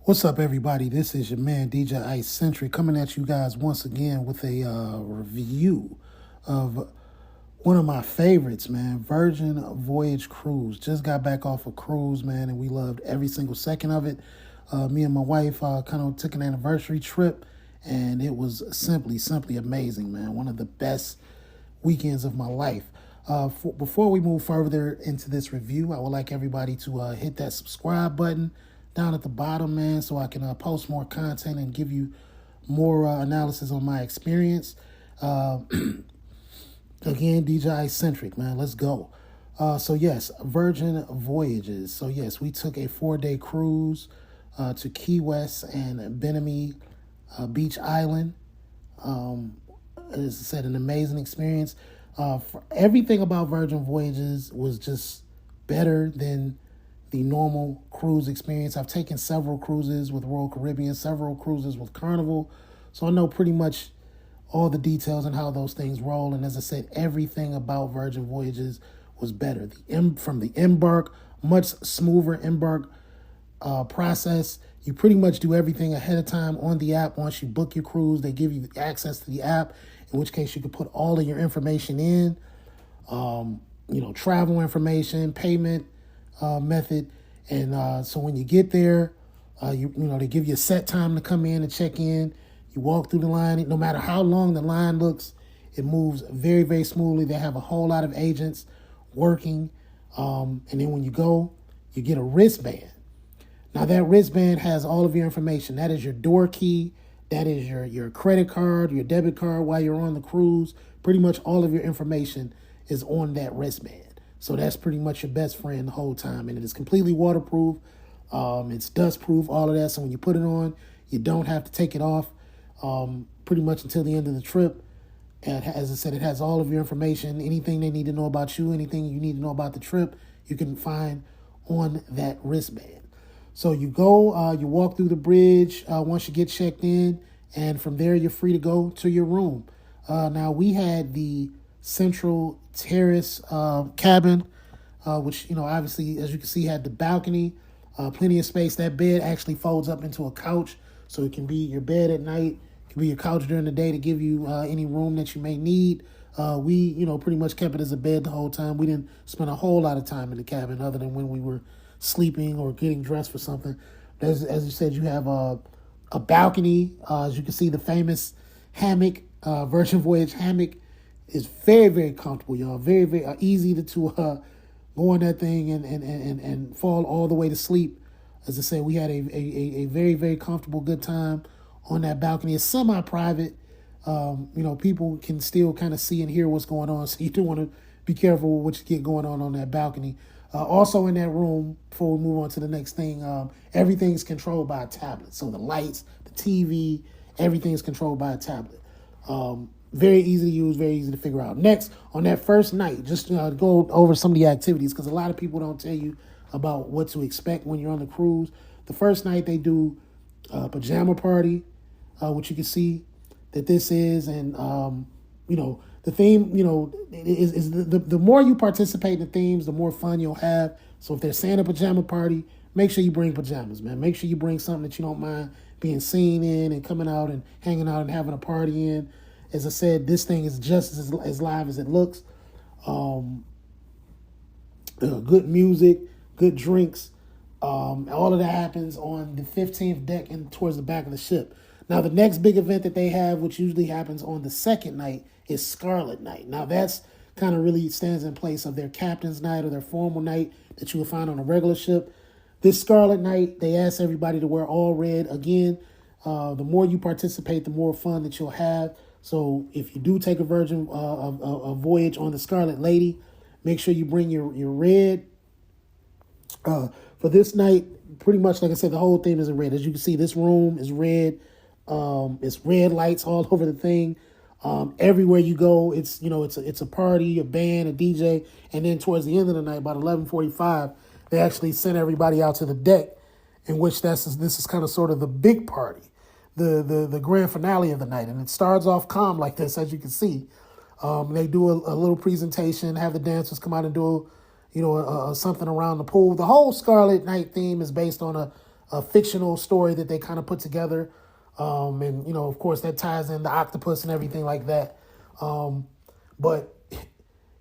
What's up, everybody? This is your man, DJ iCENTRIC, coming at you guys once again with a review of one of my favorites, man, Virgin Voyage Cruise. Just got back off a cruise, man, and we loved every single second of it. Me and my wife kind of took an anniversary trip, and it was simply amazing, man. One of the best weekends of my life. Before we move further into this review, I would like everybody to hit that subscribe button down at the bottom, man, so I can post more content and give you more analysis on my experience. Again, DJ iCENTRIC, man, let's go. So yes, Virgin Voyages. So yes, we took a 4-day cruise to Key West and Bimini Beach Island. As I said, an amazing experience. For everything about Virgin Voyages was just better than the normal cruise experience. I've taken several cruises with Royal Caribbean, several cruises with Carnival, so I know pretty much all the details and how those things roll. And as I said, everything about Virgin Voyages was better. From the embark, much smoother embark process. You pretty much do everything ahead of time on the app. Once you book your cruise, they give you access to the app, in which case you can put all of your information in, travel information, payment method. And so when you get there, they give you a set time to come in and check in. You walk through the line. No matter how long the line looks, it moves very, very smoothly. They have a whole lot of agents working. And then when you go, you get a wristband. Now that wristband has all of your information. That is your door key. That is your credit card, your debit card while you're on the cruise. Pretty much all of your information is on that wristband. So that's pretty much your best friend the whole time. And it is completely waterproof. It's dust proof, all of that. So when you put it on, you don't have to take it off pretty much until the end of the trip. And as I said, it has all of your information. Anything they need to know about you, anything you need to know about the trip, you can find on that wristband. So you go, you walk through the bridge once you get checked in. And from there, you're free to go to your room. Now, we had the central terrace cabin, which, obviously, as you can see, had the balcony, plenty of space. That bed actually folds up into a couch, so it can be your bed at night, it can be your couch during the day to give you any room that you may need. We, pretty much kept it as a bed the whole time. We didn't spend a whole lot of time in the cabin other than when we were sleeping or getting dressed for something. As you said, you have a balcony. As you can see, the famous hammock, Virgin Voyage hammock, is very, very comfortable, y'all. Very, very easy to go on that thing and fall all the way to sleep. As I said, we had a very, very comfortable, good time on that balcony. It's semi-private. People can still kind of see and hear what's going on, so you do want to be careful with what you get going on that balcony. Also in that room, before we move on to the next thing, everything is controlled by a tablet. So the lights, the TV, everything is controlled by a tablet. Very easy to use, very easy to figure out. Next, on that first night, just go over some of the activities, because a lot of people don't tell you about what to expect when you're on the cruise. The first night they do a pajama party, which you can see that this is, and the theme, is the more you participate in the themes, the more fun you'll have. So if they're saying a pajama party, make sure you bring pajamas, man. Make sure you bring something that you don't mind being seen in and coming out and hanging out and having a party in. As I said, this thing is just as live as it looks. Good music, good drinks. All of that happens on the 15th deck and towards the back of the ship. Now, the next big event that they have, which usually happens on the second night, is Scarlet Night. Now, that's kind of really stands in place of their captain's night or their formal night that you will find on a regular ship. This Scarlet Night, they ask everybody to wear all red. Again, the more you participate, the more fun that you'll have. So if you do take a voyage on the Scarlet Lady, make sure you bring your red. For this night, pretty much, like I said, the whole theme is in red. As you can see, this room is red. It's red lights all over the thing. Everywhere you go, it's a party, a band, a DJ, and then towards the end of the night, about 11:45, they actually send everybody out to the deck, in which this is kind of sort of the big party, the grand finale of the night, and it starts off calm like this, as you can see. They do a little presentation, have the dancers come out and do something around the pool. The whole Scarlet Night theme is based on a fictional story that they kind of put together. And, of course, that ties in the octopus and everything like that. But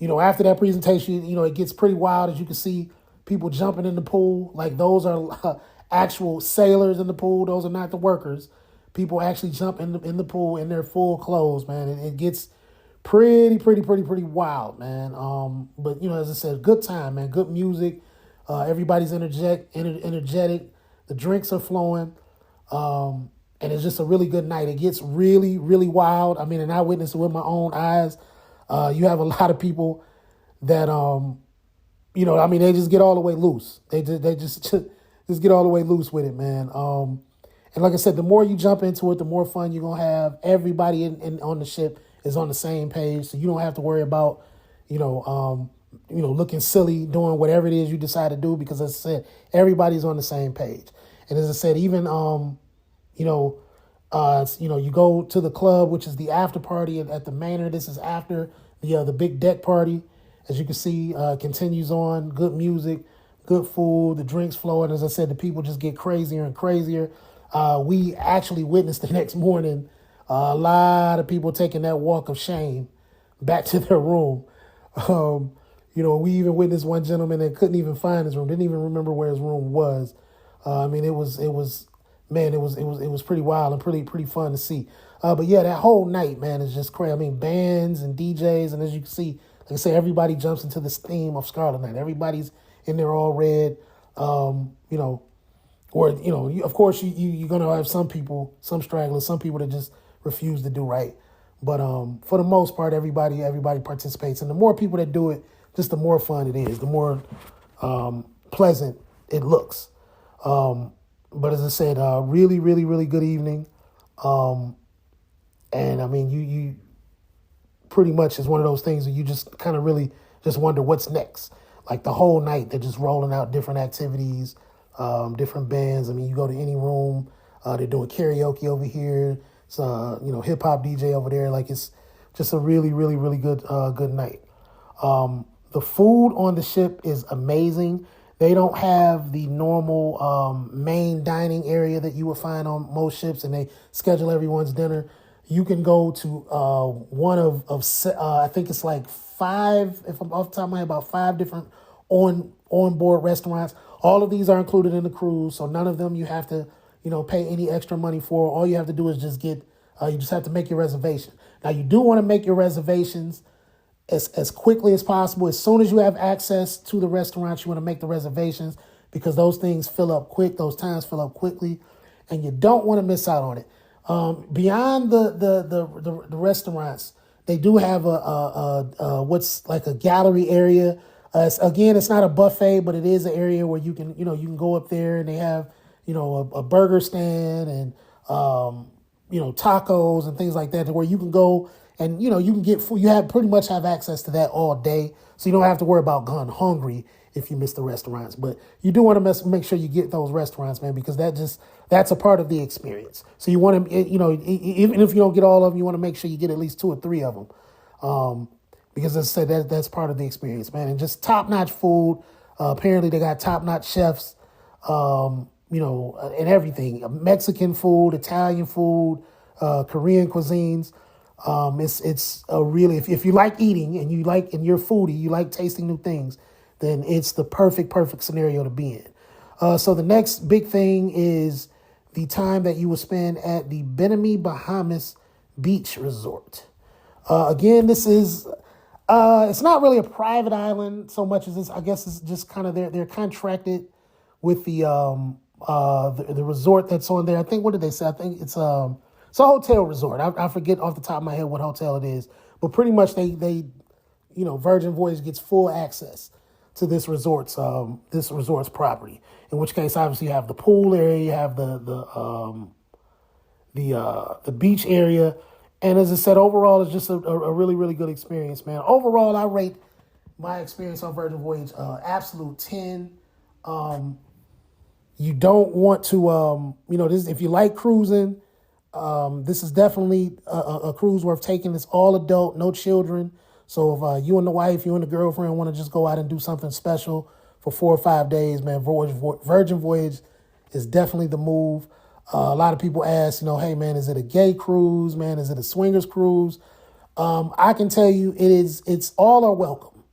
after that presentation, it gets pretty wild. As you can see, people jumping in the pool. Like, those are actual sailors in the pool. Those are not the workers. People actually jump in the pool in their full clothes, man. It gets pretty wild, man. But, as I said, good time, man. Good music. Everybody's energetic. The drinks are flowing. And it's just a really good night. It gets really, really wild. I mean, and I witnessed it with my own eyes. You have a lot of people that, they just get all the way loose. They just get all the way loose with it, man. And like I said, the more you jump into it, the more fun you're going to have. Everybody on the ship is on the same page. So you don't have to worry about, looking silly, doing whatever it is you decide to do, because as I said, everybody's on the same page. And as I said, even, you go to the club, which is the after party at the Manor. This is after the big deck party. As you can see, continues on. Good music, good food, the drinks flowing. As I said, the people just get crazier and crazier. We actually witnessed the next morning a lot of people taking that walk of shame back to their room. We even witnessed one gentleman that couldn't even find his room, didn't even remember where his room was. It was pretty wild and pretty fun to see. But yeah, that whole night, man, is just crazy. I mean, bands and DJs, and as you can see, like I say, everybody jumps into this theme of Scarlet Night. Everybody's in there all red. Of course, you're gonna have some people, some stragglers, some people that just refuse to do right. But for the most part, everybody participates, and the more people that do it, just the more fun it is, the more pleasant it looks. But as I said, really, really, really good evening. And I mean, you pretty much is one of those things that you just kind of really just wonder what's next. Like the whole night, they're just rolling out different activities, different bands. I mean, you go to any room, they're doing karaoke over here. It's hip hop DJ over there. Like, it's just a really, really, really good night. The food on the ship is amazing. They don't have the normal main dining area that you would find on most ships, and they schedule everyone's dinner. You can go to one of I think it's like 5, if I'm off the top of my head, about 5 different onboard restaurants. All of these are included in the cruise, so none of them you have to pay any extra money for. All you have to do is just you just have to make your reservation. Now, you do want to make your reservations as quickly as possible. As soon as you have access to the restaurants, you want to make the reservations, because those things fill up quick. Those times fill up quickly, and you don't want to miss out on it. Beyond the restaurants, they do have a what's like a gallery area. It's not a buffet, but it is an area where you can you can go up there, and they have a burger stand and tacos and things like that, to where you can go and you can get food. You pretty much have access to that all day, so you don't have to worry about going hungry if you miss the restaurants. But you do want to make sure you get those restaurants, man, because that's a part of the experience. So you want to even if you don't get all of them, you want to make sure you get at least 2 or 3 of them, because as I said, that's part of the experience, man. And just top-notch food. Apparently they got top-notch chefs, and everything. Mexican food, Italian food, Korean cuisines. It's a really, if you like eating and you're a foodie, you like tasting new things, then it's the perfect scenario to be in. So the next big thing is the time that you will spend at the Bimini, Bahamas Beach Resort. Again, this is, it's not really a private island so much as this, I guess it's just kind of, they're contracted with the resort that's on there. I think, what did they say? I think it's a hotel resort. I forget off the top of my head what hotel it is, but pretty much they Virgin Voyage gets full access to this resort's property. In which case, obviously, you have the pool area, you have the beach area, and as I said, overall, it's just a really, really good experience, man. Overall, I rate my experience on Virgin Voyage absolute 10. You don't want to, this, if you like cruising, this is definitely a cruise worth taking. It's all adult, no children. So if you and the wife, you and the girlfriend want to just go out and do something special for 4 or 5 days, man, Virgin Voyage is definitely the move. A lot of people ask, hey man, is it a gay cruise, man? Is it a swingers cruise? I can tell you it's all are welcome.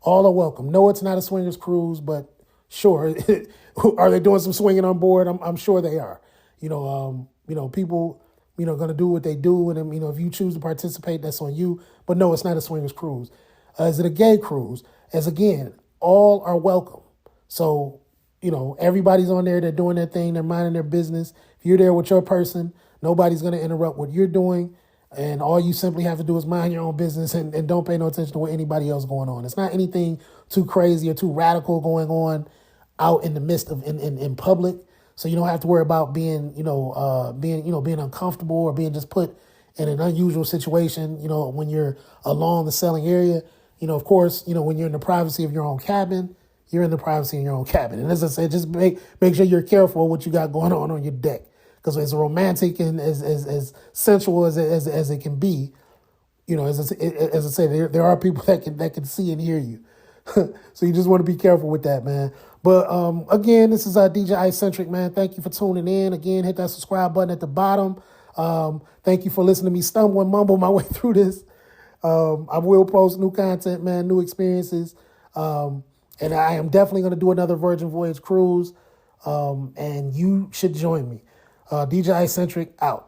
All are welcome. No, it's not a swingers cruise, but sure. Are they doing some swinging on board? I'm sure they are. People, going to do what they do. And, if you choose to participate, that's on you. But no, it's not a swingers cruise. Is it a gay cruise? As again, all are welcome. So, everybody's on there. They're doing their thing. They're minding their business. If you're there with your person, nobody's going to interrupt what you're doing. And all you simply have to do is mind your own business and don't pay no attention to what anybody else going on. It's not anything too crazy or too radical going on out in the midst of in public. So you don't have to worry about being uncomfortable or being just put in an unusual situation, when you're along the selling area. Of course, when you're in the privacy of your own cabin, you're in the privacy of your own cabin. And as I said, just make sure you're careful what you got going on your deck. Because as romantic and as sensual as it can be, as I say, there are people that can see and hear you. So you just want to be careful with that, man. But again, this is DJ iCENTRIC, man. Thank you for tuning in. Again, hit that subscribe button at the bottom. Thank you for listening to me stumble and mumble my way through this. I will post new content, man, new experiences. And I am definitely going to do another Virgin Voyage cruise. And you should join me. DJ iCENTRIC out.